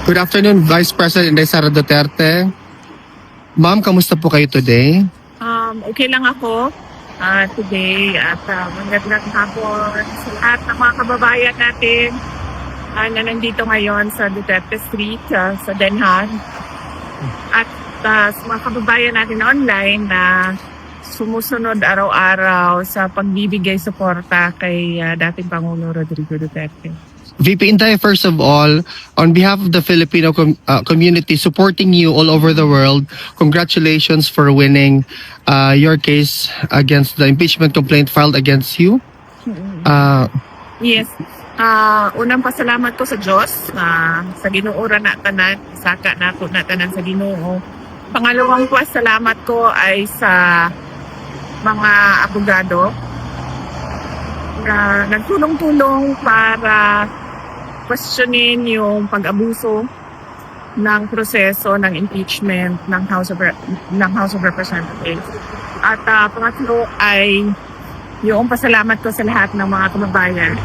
Good afternoon, Vice President Sara Duterte. Ma'am, kamusta po kayo today? Okay lang ako today at magandang hapon sa lahat ng mga kababayan natin na nandito ngayon sa Duterte Street sa Den Haag. At sa mga kababayan natin online na sumusunod araw-araw sa pagbibigay suporta kay dating Pangulo Rodrigo Duterte. VP Inday, first of all, on behalf of the Filipino community supporting you all over the world, congratulations for winning your case against the impeachment complaint filed against you. Yes. Unang pasalamat ko sa Diyos sa Ginoo ra na tanan, saka nato na tanan sa Ginoo. Pangalawang pasalamat ko ay sa mga abogado na nagtulong-tulong para questionin yung pag-abuso ng proseso ng impeachment ng House of Representatives. At pangatlo ay yung pasalamat ko sa lahat ng mga kababayan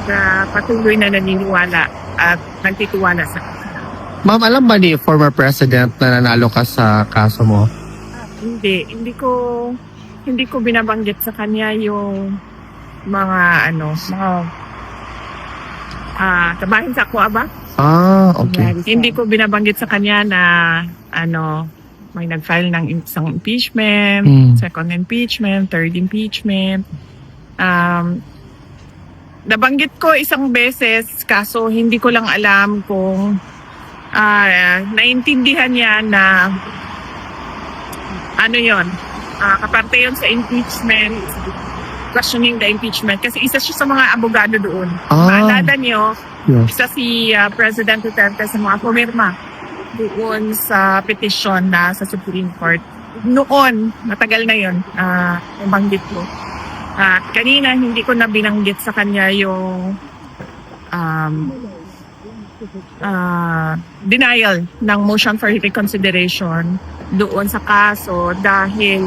na patuloy na naniniwala at nagtitiwala sa akin. Ma'am, alam ba ni former President na nanalo ka sa kaso mo? Hindi ko binabanggit sa kanya yung mga kabahin sa ako ba? Okay. Hindi ko binabanggit sa kanya na may nag-file ng isang impeachment, second impeachment, third impeachment. Nabanggit ko isang beses kaso hindi ko lang alam kung naintindihan niya na kaparte yun sa impeachment, questioning the impeachment. Kasi isa siya sa mga abogado doon. Maalala niyo, isa si President Duterte sa mga pumirma doon sa petition na sa Supreme Court. Noon, matagal na yun, nabanggit ko. Kanina, hindi ko na binanggit sa kanya yung denial ng motion for reconsideration doon sa kaso dahil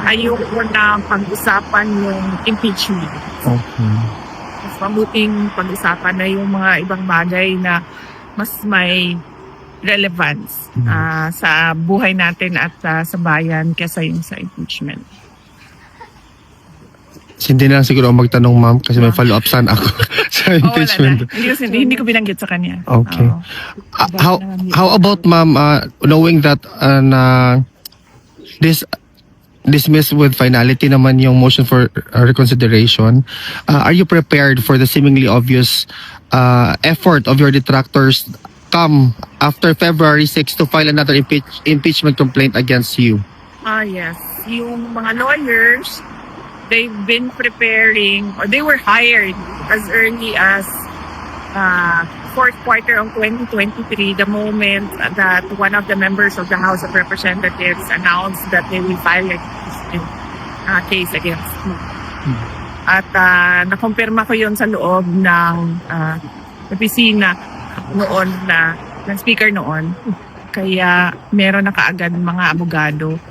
ayoko na pag-usapan yung impeachment. Okay. Mas mabuting pag-usapan na yung mga ibang bagay na mas may relevance sa buhay natin at sa bayan kesa yung sa impeachment. Hindi na lang siguro ako magtanong, ma'am, kasi may follow-up sana ako sa impeachment. Hindi ko binanggit sa kanya. Okay. How about, ma'am, knowing that dismiss with finality naman yung motion for reconsideration, are you prepared for the seemingly obvious effort of your detractors come after February 6 to file another impeachment complaint against you? Yes. Yung mga lawyers, they've been preparing, or they were hired as early as fourth quarter of 2023, the moment that one of the members of the House of Representatives announced that they will file a case against me. At nakumpirma ko yun sa loob ng opisina noon ng speaker noon. Kaya meron na kaagad mga abogado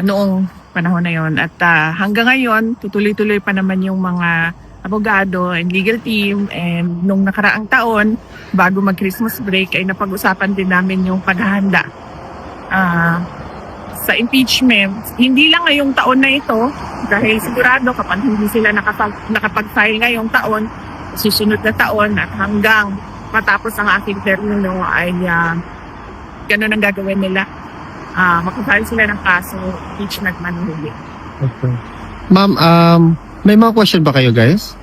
noong panahon na yon. At hanggang ngayon, tutuloy-tuloy pa naman yung mga abogado and legal team. And nung nakaraang taon, bago mag-Christmas break, ay napag-usapan din namin yung paghahanda sa impeachment. Hindi lang ngayong taon na ito, dahil sigurado kapag hindi sila nakapag-file ngayong taon, susunod na taon at hanggang matapos ang aking termino ay ganun ang gagawin nila. Makapahal sila ng kaso, impeachment man huli. Okay. Ma'am, may mga question ba kayo, guys?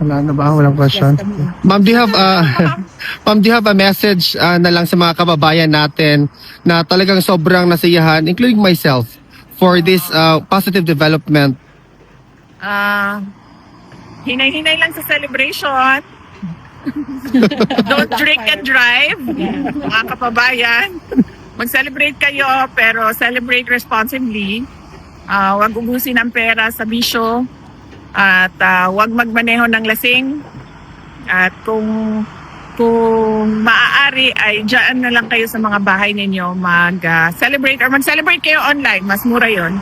Wala na ba? Walang question? Ma'am, do you have a message na lang sa mga kababayan natin na talagang sobrang nasiyahan, including myself, for this positive development? Hinay-hinay lang sa celebration. Don't drink and drive, mga kababayan. Mag-celebrate kayo, pero celebrate responsibly. Huwag ubusin ang pera sa bisyo. At huwag magmaneho ng lasing. At kung maaari ay dyan na lang kayo sa mga bahay ninyo mag-celebrate or mag-celebrate kayo online. Mas mura yon.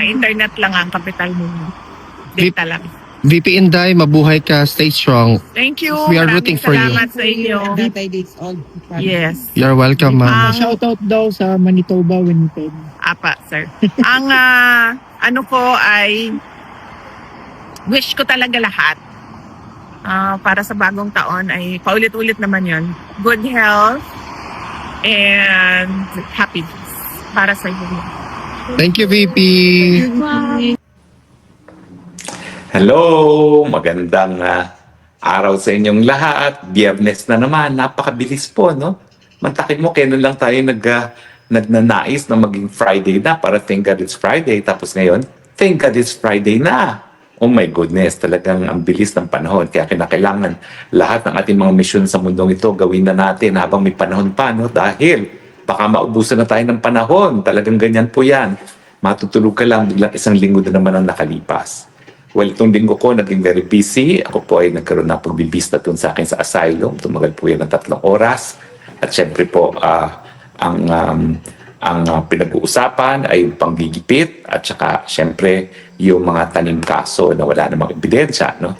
Internet lang ang kapital ninyo. Data lang. VP Inday, mabuhay ka, stay strong. Thank you. We are Maraming rooting for you. salamat sa inyo. Tatay Dates all. Yes. You're welcome, ma'am. Shoutout daw sa Manitoba, Winnipeg. Apa, sir. Ang ano ko ay wish ko talaga lahat. Para sa bagong taon ay paulit-ulit naman yon. Good health and happiness para sa inyo. Thank you, VP. Hello! Magandang araw sa inyong lahat. Biyernes na naman. Napakabilis po, no? Mantakin mo, kailan lang tayo nagnanais na maging Friday na para thank God it's Friday. Tapos ngayon, thank God it's Friday na. Oh my goodness, talagang ang bilis ng panahon. Kaya kinakailangan lahat ng ating mga misyon sa mundong ito gawin na natin habang may panahon pa, no? Dahil baka maubusan na tayo ng panahon. Talagang ganyan po yan. Matutulog ka lang, biglang isang linggo na naman ang nakalipas. Well, itong linggo ko, naging very busy. Ako po ay nagkaroon ng pagbibista dun sa akin sa asylum. Tumagal po yan ng 3 oras. At syempre po, ang pinag-uusapan ay panggigipit at saka syempre yung mga tanim kaso na wala namang ebidensya. No?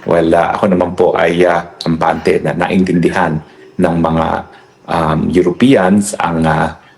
Well, ako naman po ay kampante na naintindihan ng mga Europeans ang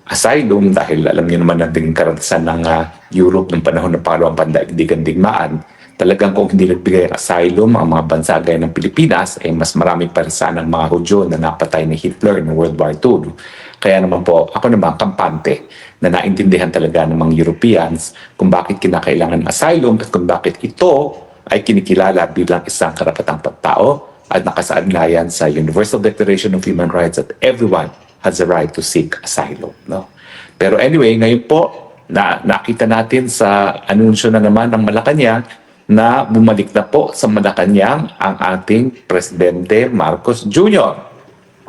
asylum dahil alam niyo naman natin karanasan ng Europe ng panahon ng pangalawang pandaigdigan digmaan. Talagang kung hindi nagbigay ng asylum ang mga bansa gaya ng Pilipinas, ay mas marami pa rin sana ng mga Hudyo na napatay ni Hitler ng World War II. Kaya naman po, ako naman kampante na naintindihan talaga ng mga Europeans kung bakit kinakailangan ng asylum at kung bakit ito ay kinikilala bilang isang karapatang pagtao at nakasaadlayan sa Universal Declaration of Human Rights that everyone has a right to seek asylum. No? Pero anyway, ngayon po, nakita natin sa anunsyo na naman ng Malacanang na bumalik na po sa Malacanang ang ating Presidente Marcos Jr.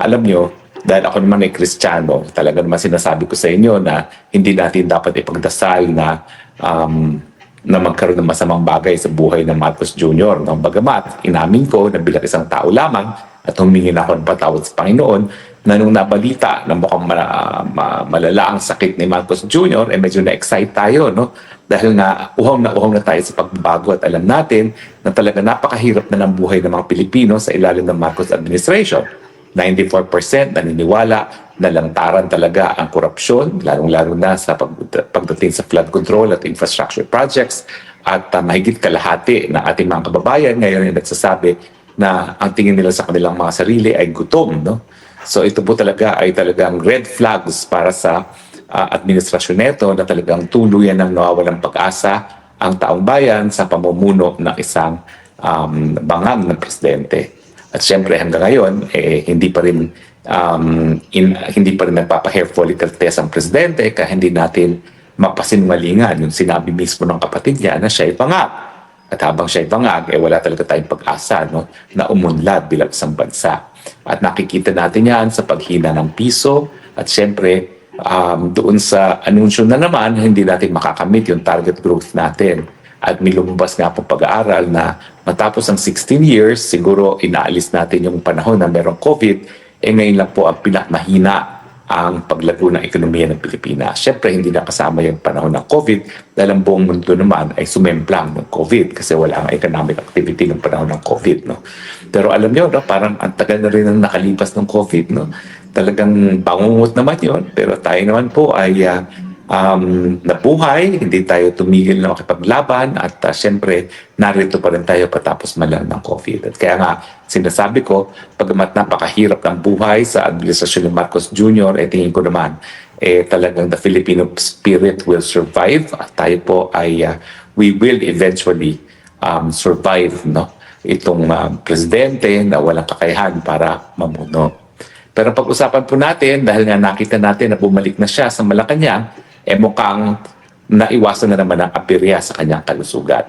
Alam nyo, dahil ako naman ay Kristiyano, talaga naman sinasabi ko sa inyo na hindi natin dapat ipagdasal na magkaroon ng masamang bagay sa buhay ng Marcos Jr. No? Bagamat, inamin ko na bilang isang tao lamang at humingi na ako ng patawad sa Panginoon na nung nabalita na mukhang malala ang sakit ni Marcos Jr., medyo na-excite tayo, no? Dahil nga, uhaw na tayo sa pagbabago at alam natin na talaga napakahirap na ng buhay ng mga Pilipino sa ilalim ng Marcos administration. 94% naniniwala na lantaran talaga ang korupsyon, lalong-lalo na sa pagdating sa flood control at infrastructure projects. At mahigit kalahati ng ating mga kababayan ngayon ay nagsasabi na ang tingin nila sa kanilang mga sarili ay gutom. No? So ito po talaga ay talagang red flags para sa administrasyon neto na talagang tuluyan ng nawawalang pag-asa ang taong bayan sa pamumuno ng isang bangag ng presidente. At syempre hanggang ngayon, hindi pa rin nagpapa-hair follicle test ang presidente kaya hindi natin mapasinungalingan yung sinabi mismo ng kapatid niya na siya ay bangag. At habang siya ay bangag, wala talaga tayong pag-asa, no, na umunlad bilang isang bansa. At nakikita natin yan sa paghina ng piso at syempre doon sa anunsyo na naman, hindi natin makakamit yung target growth natin. At may lumabas nga po pag-aaral na matapos ang 16 years, siguro inaalis natin yung panahon na merong COVID, ngayon lang po ang pinakamahina ang paglago ng ekonomiya ng Pilipinas. Siyempre, hindi na kasama yung panahon ng COVID dahil ang buong mundo naman ay sumemplang ng COVID kasi wala ang economic activity ng panahon ng COVID. No? Pero alam nyo, no, parang ang tagal na rin ang nakalipas ng COVID. No? Talagang bangungot naman yun. Pero tayo naman po ay nabuhay, hindi tayo tumigil na makipaglaban at siyempre narito pa rin tayo patapos man ng COVID. At kaya nga sinasabi ko, pagamat napakahirap ng buhay sa administrasyon ni Marcos Jr., tingin ko naman talagang the Filipino spirit will survive at tayo po ay we will eventually survive, no? Itong presidente na walang kakayahan para mamuno. Pero pag-usapan po natin, dahil nga nakita natin na bumalik na siya sa Malacanang, mukhang naiwasan na naman ang aperya sa kanyang kalusugan.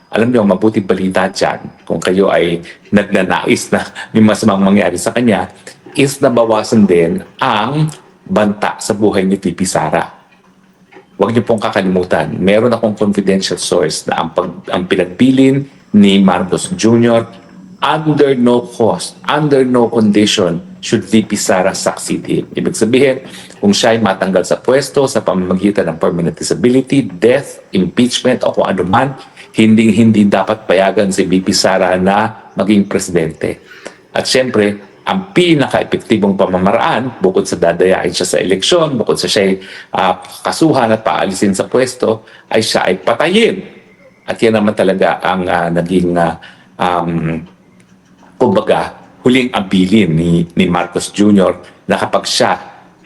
Alam niyo, mabuting balita dyan, kung kayo ay nagnanais na may masamang mangyari sa kanya, is nabawasan din ang banta sa buhay ni VP Sara. Huwag niyo pong kakalimutan, meron akong confidential source na ang pinagbilin ni Marcos Jr. under no cost, under no condition, should VP Sara succeed him. Ibig sabihin, kung siya ay matanggal sa pwesto sa pamamagitan ng permanent disability, death, impeachment o kung ano man, hindi dapat payagan si VP Sara na maging presidente. At syempre, ang pinaka-epektibong pamamaraan, bukod sa dadayain siya sa eleksyon, bukod sa siya kasuhan at paalisin sa pwesto, ay siya ay patayin. At yan naman talaga ang naging, kumbaga, huling abilin ni Marcos Jr. na kapag siya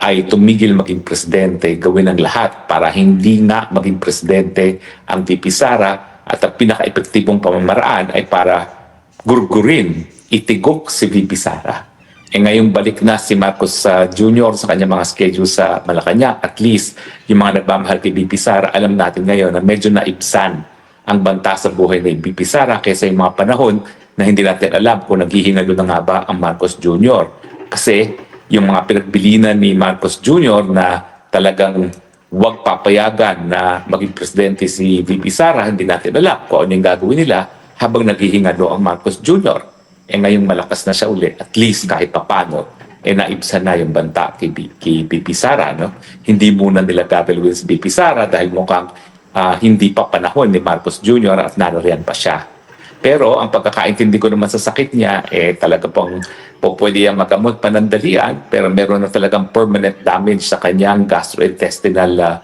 ay tumigil maging presidente, gawin ang lahat para hindi na maging presidente ang VP Sara, at ang pinaka-epektibong pamamaraan ay para gurgurin, itigok si VP Sara. Ngayong balik na si Marcos Jr. sa kanyang mga schedule sa Malacanang, at least yung mga nagmamahal kay VP Sara, alam natin ngayon na medyo naibsan ang banta sa buhay ni VP Sara kaysa yung mga panahon na hindi natin alam kung naghihingalo na nga ba ang Marcos Jr. Kasi yung mga pinagbilinan ni Marcos Jr. na talagang huwag papayagan na maging presidente si VP Sara, hindi natin alam kung ano yung gagawin nila habang naghihingalo ang Marcos Jr. Ngayong malakas na siya uli, at least kahit papano, naibsan na yung banta kay VP Sara. No? Hindi muna nila gagawin si VP Sara dahil mukhang hindi pa panahon ni Marcos Jr. at naroriyan pa siya. Pero ang pagkakaintindi ko naman sa sakit niya, talaga pong pwede yan magamot panandalian, pero meron na talagang permanent damage sa kanyang gastrointestinal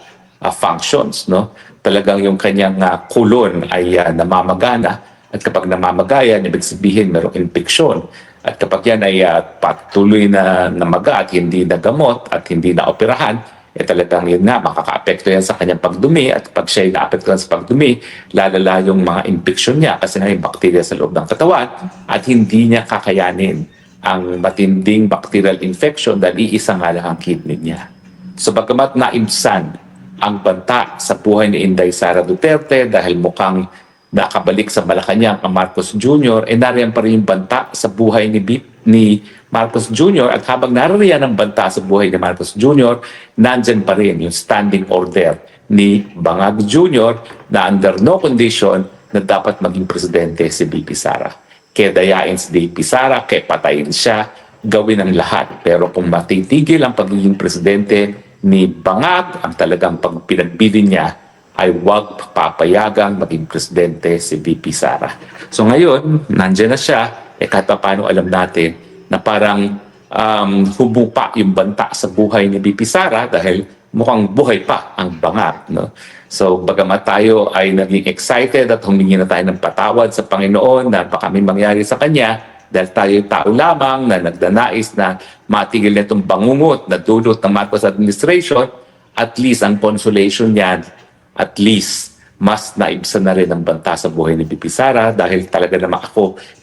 functions. No? Talagang yung kanyang kulon ay namamagana. At kapag namamagayan, ibig sabihin mayroong infeksyon. At kapag yan ay patuloy na namaga at hindi nagamot at hindi na operahan, talagang yun na, makaka-apekto yan sa kanyang pagdumi. At pag siya ay na-apektuhan sa pagdumi, lalala yung mga infeksyon niya kasi na yung bakterya sa loob ng katawan at hindi niya kakayanin ang matinding bacterial infection dahil iisa nga lang ang kidney niya. So bagamat naibsan ang banta sa buhay ni Inday Sara Duterte dahil mukhang nakabalik sa Malacanang ang Marcos Jr., nariyan pa rin yung banta sa buhay ni Marcos Jr. At habang naririyan ang banta sa buhay ni Marcos Jr., nandyan pa rin yung standing order ni Bangag Jr. na under no condition na dapat maging presidente si VP Sara. Kaya dayain si VP Sara, kaya patayin siya, gawin ang lahat. Pero kung matitigil ang pagiging presidente ni Bangag, ang talagang pinagbili niya, ay huwag papayagang maging presidente si VP Sara. So ngayon, nandiyan na siya, kahit pa paano alam natin na parang humupa yung banta sa buhay ni VP Sara dahil mukhang buhay pa ang Bangag. No? So bagamat tayo ay naging excited at humingi na tayo ng patawad sa Panginoon na baka may mangyari sa kanya dahil tayo tao lamang na nagdanais na matigil na itong bangungot na dulot ng Marcos administration, at least ang consolation niyan, at least, mas naibsan na rin ang banta sa buhay ni VP Sara dahil talaga naman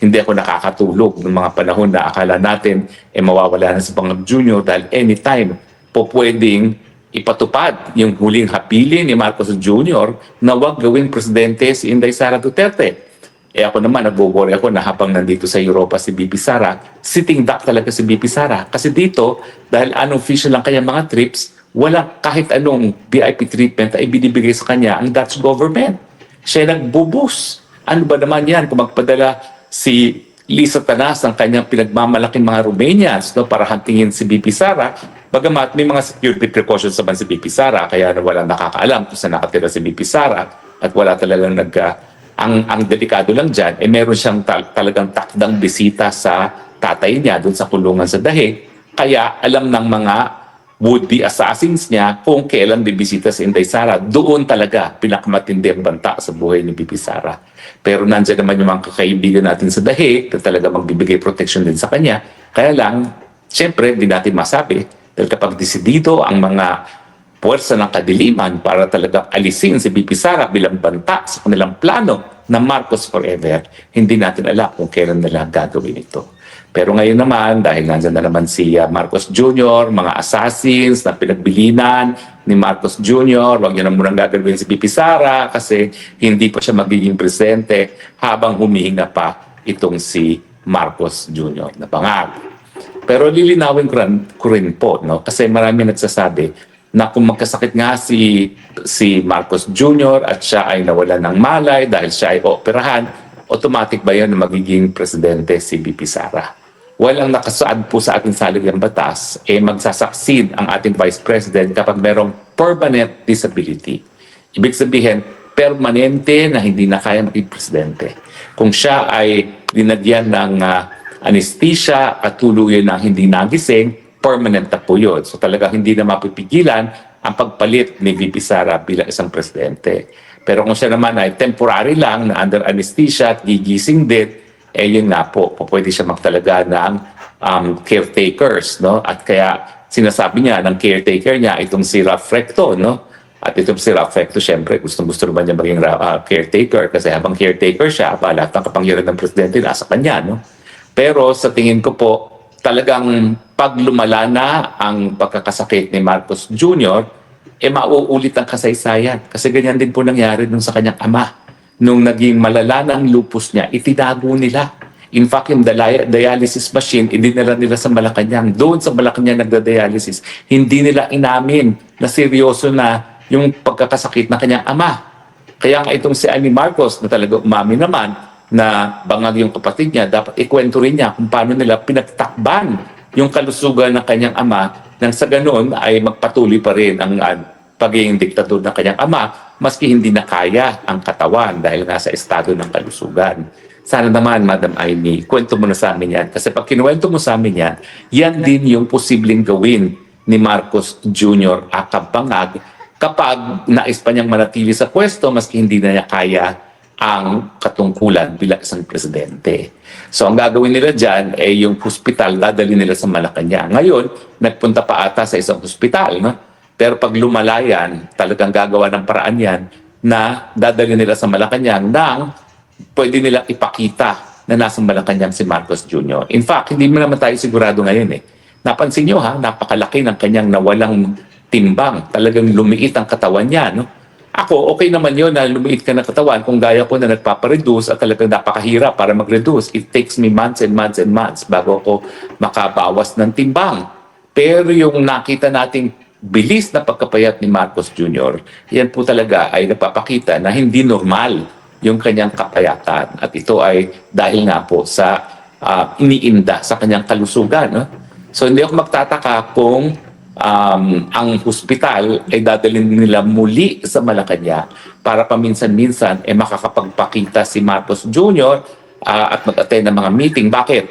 hindi ako nakakatulog ng mga panahon na akala natin mawawala na si Bangag Jr. dahil anytime po pwedeng ipatupad yung huling hapili ni Marcos Jr. na wag gawing presidente si Inday Sara Duterte. Ako naman, nag-worry ako na habang nandito sa Europa si VP Sara, sitting duck talaga si VP Sara. Kasi dito, dahil unofficial lang kanya mga trips, wala kahit anong VIP treatment ay binibigay sa kanya ang Dutch government. Siya nagbubus. Ano ba naman yan kung magpadala si Lisa Tanas ng kanyang pinagmamalaking mga Romanians para hantingin si VP Sara, bagamat may mga security precautions naman si VP Sara, kaya wala nakakaalam kung saan nakatira si VP Sara at wala talagang ang delikado lang dyan, meron siyang talagang takdang bisita sa tatay niya doon sa kulungan sa Dahig, kaya alam ng mga would-be assassins niya kung kailan bibisita si Inday Sara. Doon talaga pinakamatindi ang banta sa buhay ni VP Sara. Pero nandiyan naman yung mga kakaibigan natin sa Dahig na talaga magbibigay protection din sa kanya. Kaya lang, siyempre, di natin masabi dahil kapag desidido ang mga puwersa ng kadiliman para talaga alisin si VP Sara bilang banta sa kanilang plano na Marcos Forever, hindi natin alam kung kailan nila gagawin ito. Pero ngayon naman, dahil nandyan na naman si Marcos Jr., mga assassins na pinagbilinan ni Marcos Jr., wag nyo na munang gagawin si VP Sara kasi hindi pa siya magiging presidente habang humihinga pa itong si Marcos Jr. na Bangag. Pero lilinawin ko rin po, no? Kasi marami nagsasabi na kung magkasakit nga si Marcos Jr. at siya ay nawala ng malay dahil siya ay operahan, automatic ba yun na magiging presidente si VP Sara? Walang nakasaad po sa ating saligang batas, magsasucceed ang ating Vice President kapag merong permanent disability. Ibig sabihin, permanente na hindi na kaya maging presidente. Kung siya ay dinagyan ng anesthesia at tuluyan na hindi nagising, permanent na po yun. So talagang hindi na mapipigilan ang pagpalit ni VP Sara bilang isang presidente. Pero kung siya naman ay temporary lang na under anesthesia at gigising din, eh yun nga po, pwede siya magtalaga ng caretakers, no? At kaya sinasabi niya ng caretaker niya itong si Ralph Recto, no? At itong si Ralph Recto, syempre, gusto naman niya maging caretaker kasi habang caretaker siya, lahat ng kapangyarihan ng presidente nasa kanya, no? Pero sa tingin ko po, talagang pag lumala na ang pagkakasakit ni Marcos Jr., eh mauulit ang kasaysayan. Kasi ganyan din po nangyari nung sa kanyang ama. Nung naging malala ng lupus niya, itinago nila. In fact, yung dialysis machine, idinala nila sa Malacanang. Doon sa Malacanang nagda-dialysis, hindi nila inamin na seryoso na yung pagkakasakit ng kanyang ama. Kaya nga itong si Amy Marcos na talaga umamin naman na bangag yung kapatid niya, dapat ikwento rin niya kung paano nila pinagtakban yung kalusugan ng kanyang ama nang sa ganun ay magpatuloy pa rin ang pagiging diktador ng kanyang ama maski hindi na kaya ang katawan dahil nasa estado ng kalusugan. Sana naman, Madam Amy, kwento mo na sa amin yan. Kasi pag kinuwento mo sa amin yan, yan din yung posibleng gawin ni Marcos Jr. Akabangag kapag nais pa niyang manatili sa pwesto maski hindi na niya kaya ang katungkulan bilang isang presidente. So ang gagawin nila dyan ay yung hospital, dadali nila sa Malacanang. Ngayon, nagpunta pa ata sa isang hospital, no? Pero pag lumalayan, talagang gagawa ng paraan yan na dadali nila sa Malacanang nang pwede nilang ipakita na nasa Malacanang si Marcos Jr. In fact, hindi mo naman tayo sigurado ngayon eh. Napansin nyo ha, napakalaki ng kanyang nawalang timbang. Talagang lumiit ang katawan niya, no? Ako, okay naman yun na lumiit ka ng katawan kung gaya ko na nagpapareduce at talagang napakahirap para mag-reduce. It takes me months and months and months bago ako makabawas ng timbang. Pero yung nakita nating bilis na pagkapayat ni Marcos Jr., yan po talaga ay nagpapakita na hindi normal yung kanyang kapayatan. At ito ay dahil nga po sa iniinda sa kanyang kalusugan. No? So hindi ako magtataka kung ang hospital ay dadalhin nila muli sa Malacanang para paminsan-minsan makakapagpakita si Marcos Jr. At mag-attend ng mga meeting. Bakit?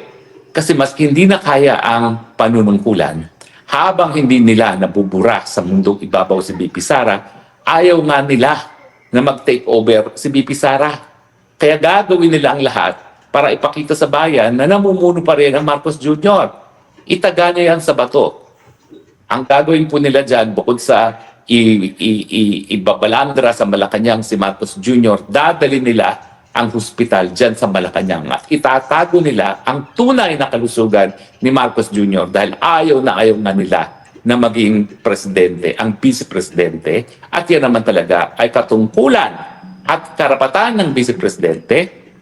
Kasi mas hindi na kaya ang panunungkulan. Habang hindi nila nabubura sa mundong ibabaw si BP Sara, ayaw nga nila na mag-take over si BP Sara. Kaya gagawin nila ang lahat para ipakita sa bayan na namumuno pa rin ang Marcos Jr. Itaga niya yan sa bato. Ang gagawin po nila dyan, bukod sa ibabalandra sa Malacanang si Marcos Jr., dadali nila ang hospital dyan sa Malacanang at itatago nila ang tunay na kalusugan ni Marcos Jr. dahil ayaw nga nila na maging presidente, ang vice-presidente, at yan naman talaga ay katungkulan at karapatan ng vice-presidente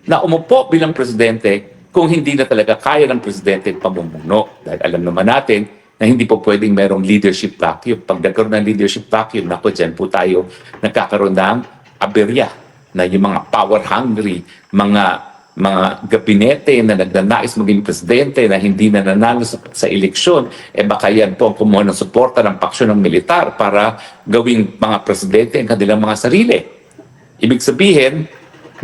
na umupo bilang presidente kung hindi na talaga kaya ng presidente pamumuno. Dahil alam naman natin na hindi po pwedeng merong leadership vacuum. Pag nagkaroon ng leadership vacuum, naku, dyan po tayo nagkakaroon ng aberya na yung mga power-hungry, mga gabinete na nagnanais maging presidente na hindi na nanalo sa eleksyon, baka yan po ang kumuha ng suporta ng paksyon ng militar para gawing mga presidente ang kanilang mga sarili. Ibig sabihin,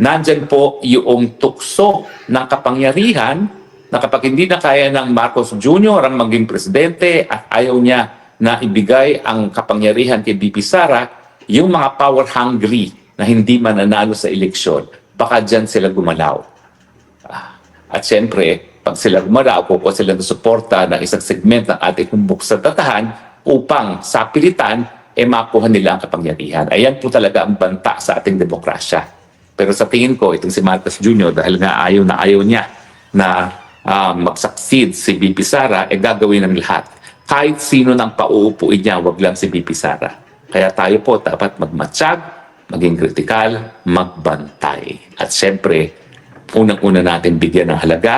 nandyan po yung tukso ng kapangyarihan na kapag hindi na kaya ng Marcos Jr. ang maging presidente at ayaw niya na ibigay ang kapangyarihan kay BP Sara, yung mga power-hungry na hindi mananalo sa eleksyon, baka dyan sila gumalaw. At siyempre, pag sila gumalaw, kukuha sila ng suporta ng isang segment ng ating humbok sa tatahan upang sa pilitan, makuha nila ang kapangyarihan. Ayan po talaga ang banta sa ating demokrasya. Pero sa tingin ko, itong si Marcos Jr., dahil nga ayaw niya na mag-succeed si BP Sara, gagawin ng lahat. Kahit sino nang pauupuin niya, wag lang si BP Sara. Kaya tayo po dapat magmatsyag, maging kritikal, magbantay. At siyempre, unang-una natin bigyan ng halaga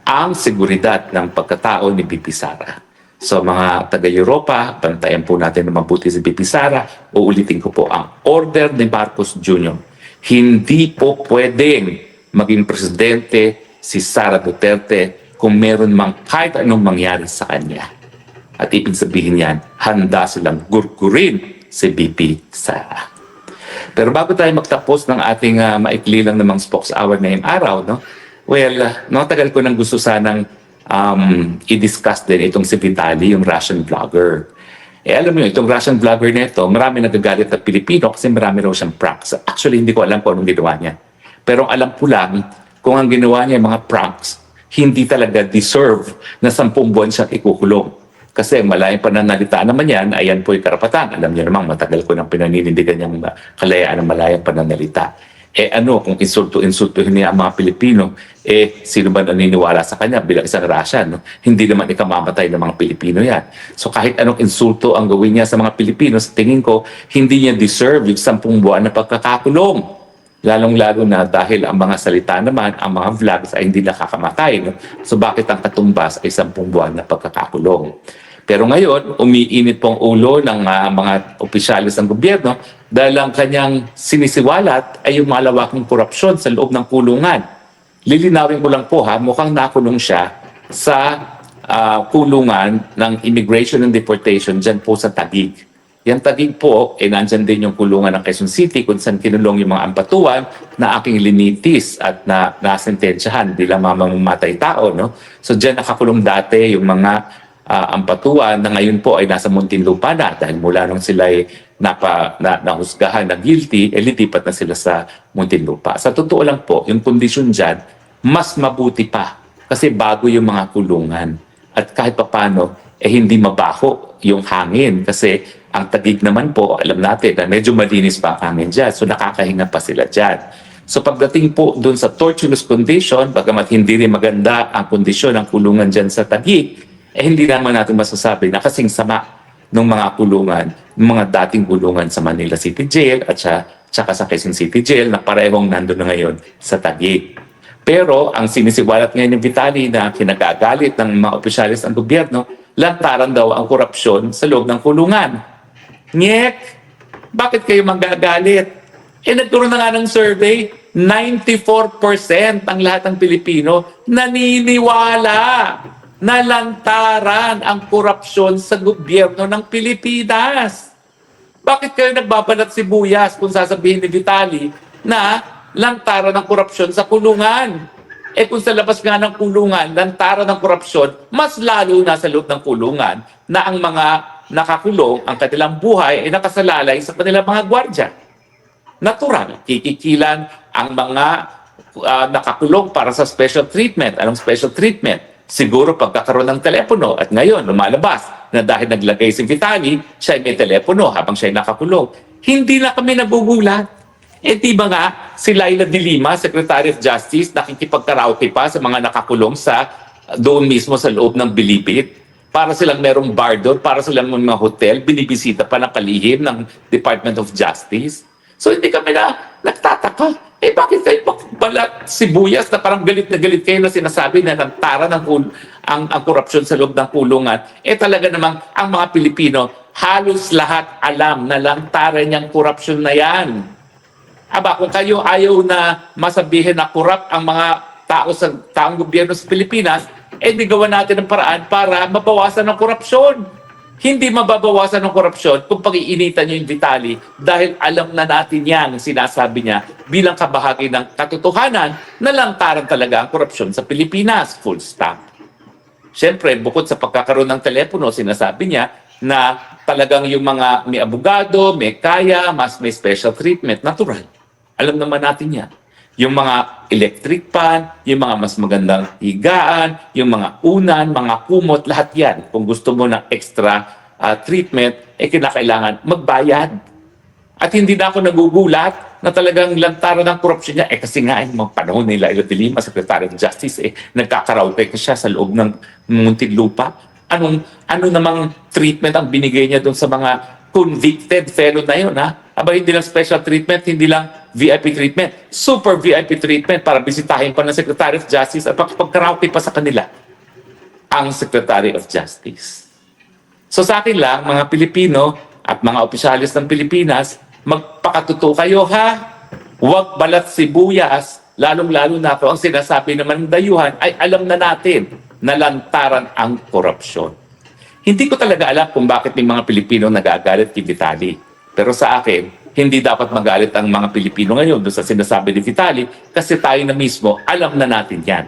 ang seguridad ng pagkatao ni BP Sara. So mga taga-Europa, bantayan po natin na mabuti si BP Sara. Uulitin ko po ang order ni Marcos Jr. Hindi po pwedeng maging presidente si Sara Duterte kung meron mang kahit anong mangyari sa kanya. At ibig sabihin yan, handa silang gurgurin si BP Sara. Pero Pero bago tayo magtapos ng ating maikli lang namang spokes hour ngayong araw, no? Well, tagal ko nang gusto sanang i-discuss din itong si Vitali, yung Russian vlogger. Alam mo yun, itong Russian vlogger na ito, marami nagagalit na Pilipino kasi marami raw siyang pranks. Actually, hindi ko alam kung anong ginawa niya. Pero alam ko lang, kung ang ginawa niya mga pranks, hindi talaga deserve na 10 buwan siya ikukulong. Kasi malayang pananalita naman yan, ayan po yung karapatan. Alam niyo naman, matagal ko nang pinaninindigan yung kalayaan ng malayang pananalita. Kung insultuhin niya ang mga Pilipino, sino ba naniniwala sa kanya bilang isang Russian? No? Hindi naman ikamamatay ng mga Pilipino yan. So kahit anong insulto ang gawin niya sa mga Pilipino, sa tingin ko, hindi niya deserve yung 10 buwan na pagkakakulong. Lalong-lalo na dahil ang mga salita naman, ang mga vlogs ay hindi nakakamatay. No? So bakit ang katumbas ay 10 buwan na pagkakakulong? Pero ngayon, umiinit pong ulo ng mga opisyalis ng gobyerno dahil ang kanyang sinisiwalat ay yung malawaking korupsyon sa loob ng kulungan. Lilinawin ko lang po mukhang nakulong siya sa kulungan ng Immigration and Deportation dyan po sa Taguig. Yan Taguig po, nandyan din yung kulungan ng Quezon City kung saan kinulong yung mga ampatuan na aking linitis at nasentensyahan bilang mamamatay tao. No? So dyan nakakulong dati yung mga ampatuan na ngayon po ay nasa Muntinlupa na dahil mula nung sila ay nahusgahan na guilty, lilipat na sila sa Muntinlupa. Sa totoo lang po, yung kondisyon dyan, mas mabuti pa kasi bago yung mga kulungan. At kahit papano, hindi mabaho yung hangin kasi ang Taguig naman po, alam natin na medyo malinis pa ang hangin dyan. So nakakahinga pa sila dyan. So pagdating po doon sa torturous condition, bagamat hindi rin maganda ang kondisyon ng kulungan dyan sa Taguig, hindi naman natin masasabi na kasing sama ng mga kulungan, ng mga dating kulungan sa Manila City Jail at saka sa Quezon City Jail na parehong nandun na ngayon sa Taguig. Pero ang sinisiwalat ngayon ni Vitali na kinagagalit ng mga opisyalis ng gobyerno, lantaran daw ang korupsyon sa loob ng kulungan. Nyek! Bakit kayo magagalit? Nagkaroon na nga ng survey, 94% ang lahat ng Pilipino naniniwala na lantaran ang korupsyon sa gobyerno ng Pilipinas. Bakit kayo nagbabalat sibuyas kung sasabihin ni Vitali na lantaran ng korupsyon sa kulungan? Kung sa labas nga ng kulungan, lantaran ng korupsyon, mas lalo na sa loob ng kulungan na ang mga nakakulong, ang kanilang buhay ay nakasalalay sa kanilang mga gwardya. Natural, kikikilan ang mga nakakulong para sa special treatment. Anong special treatment? Siguro pagkakaroon ng telepono at ngayon lumalabas na dahil naglagay si Vitali, siya ay may telepono habang siya ay nakakulong. Hindi na kami nagugulat. Di ba nga si Laila de Lima, Secretary of Justice, nakikipagkaraoke pa sa mga nakakulong doon mismo sa loob ng Bilibid para silang merong bar doon, para silang mga hotel, binibisita pa ng kalihim ng Department of Justice. So hindi kami nagtataka. Bakit kayo balat sibuyas na parang galit na galit kayo na sinasabi na lantaran ang korupsyon sa loob ng kulungan? Talaga namang ang mga Pilipino, halos lahat alam na lantaran niyang korupsyon na yan. Kung kayo ayaw na masabihin na korap ang mga taong gobyerno sa Pilipinas, di gawa natin ang paraan para mabawasan ang korupsyon. Hindi mababawasan ng korupsyon kung pag-iinitan niyo yung Vitali dahil alam na natin yan, sinasabi niya, bilang kabahagi ng katotohanan na lantaran talaga ang korupsyon sa Pilipinas. Full stop. Siyempre, bukod sa pagkakaroon ng telepono, sinasabi niya na talagang yung mga may abogado, may kaya, mas may special treatment, natural. Alam naman natin yan. Yung mga electric pan, yung mga mas magandang higaan, yung mga unan, mga kumot, lahat yan. Kung gusto mo ng extra treatment, kinakailangan magbayad. At hindi na ako nagugulat na talagang lantaran ng korupsyon niya. Kasi nga, mga panahon nila, Laila de Lima, Secretary of Justice, nagkakaraoke siya sa loob ng Muntinlupa. Ano namang treatment ang binigay niya doon sa mga convicted felon na yun, hindi lang special treatment, hindi lang VIP treatment, super VIP treatment para bisitahin pa ng Secretary of Justice at pagkaraoke pa sa kanila ang Secretary of Justice. So sa akin lang, mga Pilipino at mga opisyalis ng Pilipinas, magpakatuto kayo Huwag balat sibuyas, lalong-lalo na ang sinasabi naman ng dayuhan ay alam na natin na lantaran ang korupsyon. Hindi ko talaga alam kung bakit may mga Pilipino nagagalit kay Vitali. Pero sa akin, hindi dapat magalit ang mga Pilipino ngayon doon sa sinasabi ni Vitali kasi tayo na mismo, alam na natin yan.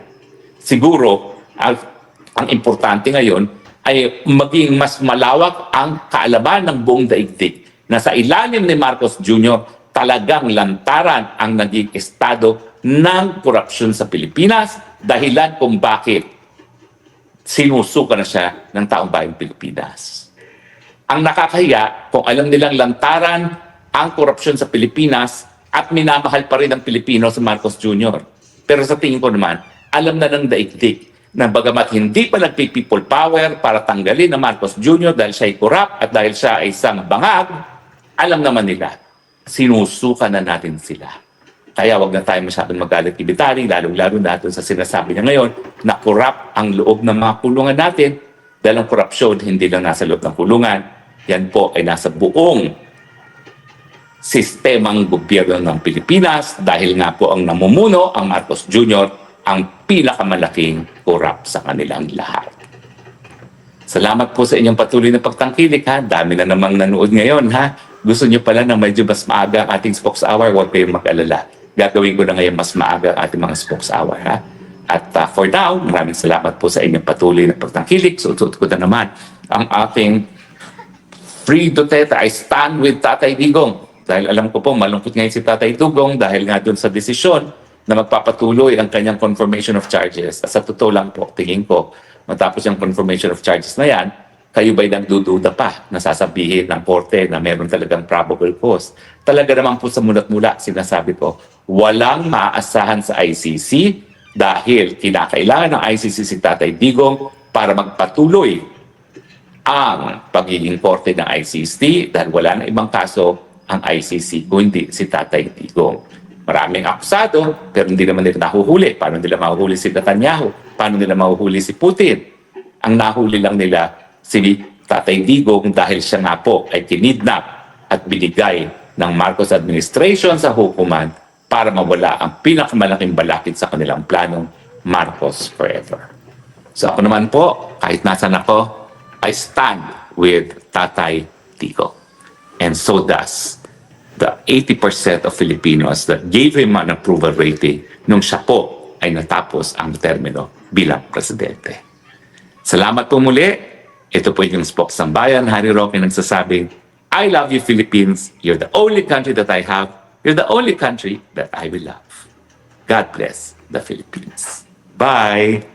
Siguro, ang importante ngayon ay maging mas malawak ang kaalaman ng buong daigdig na sa ilalim ni Marcos Jr. talagang lantaran ang naging estado ng korupsyon sa Pilipinas, dahilan kung bakit sinusuka na siya ng taong bayang Pilipinas. Ang nakakahiya, kung alam nilang lantaran ang korupsyon sa Pilipinas at minamahal pa rin ang Pilipino sa Marcos Jr. Pero sa tingin ko naman, alam na ng daigdig na bagamat hindi pa nagpi-people power para tanggalin ang Marcos Jr. dahil siya ay korap at dahil siya ay isang bangag, alam naman nila, sinusuka na natin sila. Kaya wag na tayo masyadong magalit kay Vitali, lalong-lalo na doon sa sinasabi niya ngayon na korap ang loob ng mga kulungan natin dahil ang korupsyon hindi lang nasa loob ng kulungan, yan po ay nasa buong sistemang gobyerno ng Pilipinas dahil nga po ang namumuno, ang Marcos Jr., ang pinakamalaking korap sa kanilang lahat. Salamat po sa inyong patuloy na pagtangkilik ha. Dami na namang nanood ngayon ha. Gusto niyo pala na medyo mas maaga ang ating spokes hour, huwag kayong mag-alala. Gagawin ko na ngayon mas maaga ang ating mga spokes hour ha. At for now, maraming salamat po sa inyong patuloy na pagtangkilik. Suot ko na naman ang ating Free Duterte. I stand with Tatay Digong. Dahil alam ko po, malungkot ngayon si Tatay Digong dahil nga doon sa desisyon na magpapatuloy ang kanyang confirmation of charges. Sa totoo lang po, tingin ko, matapos yung confirmation of charges na yan, kayo ba'y nagdududa pa na sasabihin ng korte na meron talagang probable cause? Talaga naman po sa mulat-mula, sinasabi ko, walang maaasahan sa ICC dahil kinakailangan ng ICC si Tatay Digong para magpatuloy ang pagiging korte ng ICC dahil wala na ibang kaso ang ICC kundi si Tatay Digong. Maraming akusado, pero hindi naman nila nahuhuli. Paano nila mahuhuli si Netanyahu? Paano nila mahuhuli si Putin? Ang nahuli lang nila si Tatay Digong dahil siya nga po ay kinidnap at binigay ng Marcos administration sa hukuman para mawala ang pinakamalaking balakid sa kanilang planong Marcos Forever. So ako naman po, kahit nasan ako, I stand with Tatay Digong. And so does the 80% of Filipinos that gave him an approval rating nung siya po ay natapos ang termino bilang presidente. Salamat po muli. Ito po yung Spokes ng Bayan. Harry Roque nagsasabing, I love you Philippines. You're the only country that I have. You're the only country that I will love. God bless the Philippines. Bye!